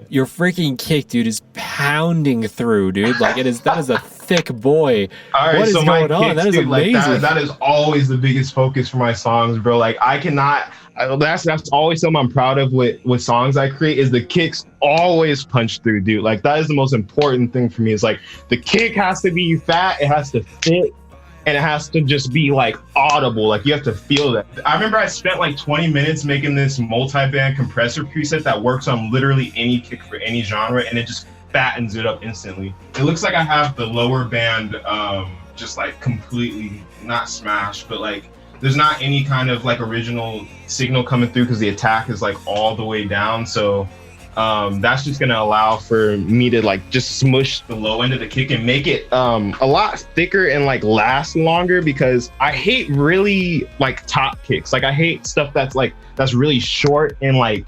Your freaking kick, dude, is pounding through, dude. Like that is a thick boy. All right, what is so going my on? kicks, That is dude, amazing. like that is always the biggest focus for my songs, bro. Like I cannot. That's always something I'm proud of with songs I create is the kicks always punch through, dude. Like that is the most important thing for me. Is like the kick has to be fat, it has to fit, and it has to just be like audible. Like you have to feel that. I remember I spent like 20 minutes making this multi-band compressor preset that works on literally any kick for any genre, and it just fattens it up instantly. It looks like I have the lower band just like completely not smashed, but like there's not any kind of like original signal coming through because the attack is like all the way down. So that's just gonna allow for me to like just smush the low end of the kick and make it a lot thicker and like last longer, because I hate really like top kicks. Like I hate stuff that's really short and like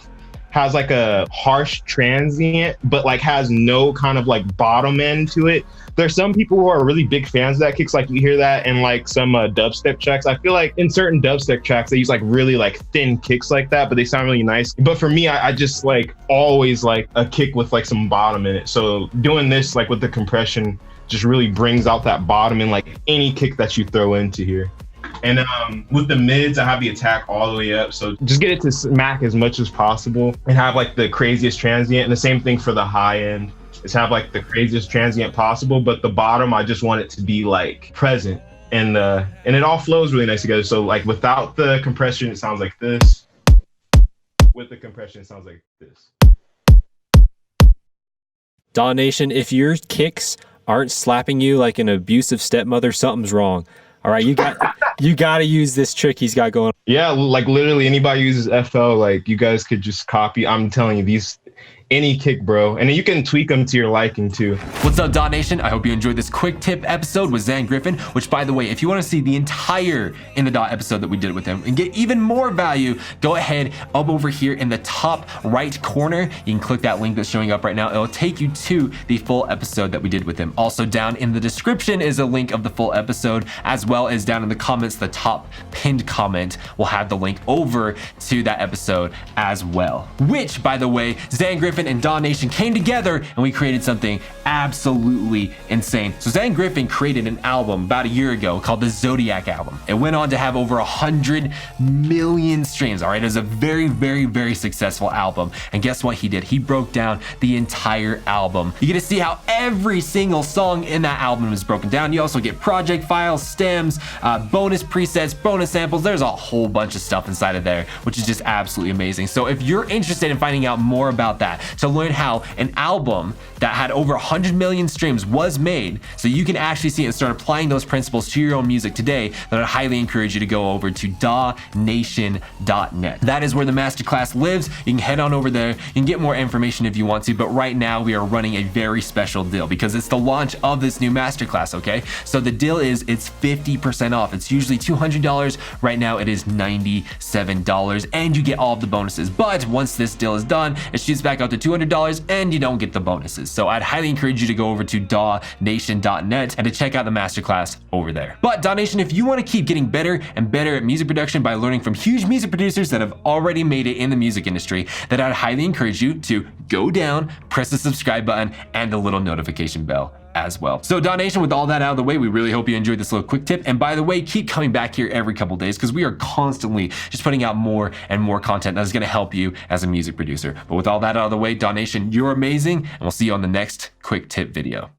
has like a harsh transient but like has no kind of like bottom end to it. There's some people who are really big fans of that kicks, like you hear that in like some dubstep tracks. I feel like in certain dubstep tracks they use like really like thin kicks like that, but they sound really nice. But for me, I just like always like a kick with like some bottom in it. So doing this like with the compression just really brings out that bottom in like any kick that you throw into here. And with the mids, I have the attack all the way up. So just get it to smack as much as possible and have like the craziest transient. And the same thing for the high end, is have like the craziest transient possible. But the bottom, I just want it to be like present. And it all flows really nice together. So like without the compression, it sounds like this. With the compression, it sounds like this. DAW Nation, if your kicks aren't slapping you like an abusive stepmother, something's wrong. All right, you got to use this trick he's got going on. Yeah, like literally anybody uses FL, like you guys could just copy. I'm telling you, any kick, bro. And then you can tweak them to your liking too. What's up, DAW Nation? I hope you enjoyed this quick tip episode with Xan Griffin, which by the way, if you want to see the entire In the DAW episode that we did with him and get even more value, go ahead up over here in the top right corner. You can click that link that's showing up right now. It'll take you to the full episode that we did with him. Also down in the description is a link of the full episode, as well as down in the comments, the top pinned comment will have the link over to that episode as well. Which, by the way, Xan Griffin and DAW Nation came together and we created something absolutely insane. So Xan Griffin created an album about a year ago called the Zodiac album. It went on to have over 100 million streams. All right, it was a very, very, very successful album. And guess what he did? He broke down the entire album. You get to see how every single song in that album is broken down. You also get project files, stems, bonus presets, bonus samples. There's a whole bunch of stuff inside of there, which is just absolutely amazing. So if you're interested in finding out more about that, to learn how an album that had over 100 million streams was made, so you can actually see it and start applying those principles to your own music today, then I'd highly encourage you to go over to dawnation.net. That is where the masterclass lives. You can head on over there. You can get more information if you want to, but right now we are running a very special deal because it's the launch of this new masterclass, okay? So the deal is it's 50% off. It's usually $200. Right now it is $97 and you get all of the bonuses. But once this deal is done, it shoots back out to $200 and you don't get the bonuses. So I'd highly encourage you to go over to dawnation.net and to check out the masterclass over there. But DAW Nation, if you want to keep getting better and better at music production by learning from huge music producers that have already made it in the music industry, then I'd highly encourage you to go down, press the subscribe button and the little notification bell as well. So DAW Nation, with all that out of the way, we really hope you enjoyed this little quick tip. And by the way, keep coming back here every couple days because we are constantly just putting out more and more content that is going to help you as a music producer. But with all that out of the way, DAW Nation, you're amazing, and we'll see you on the next quick tip video.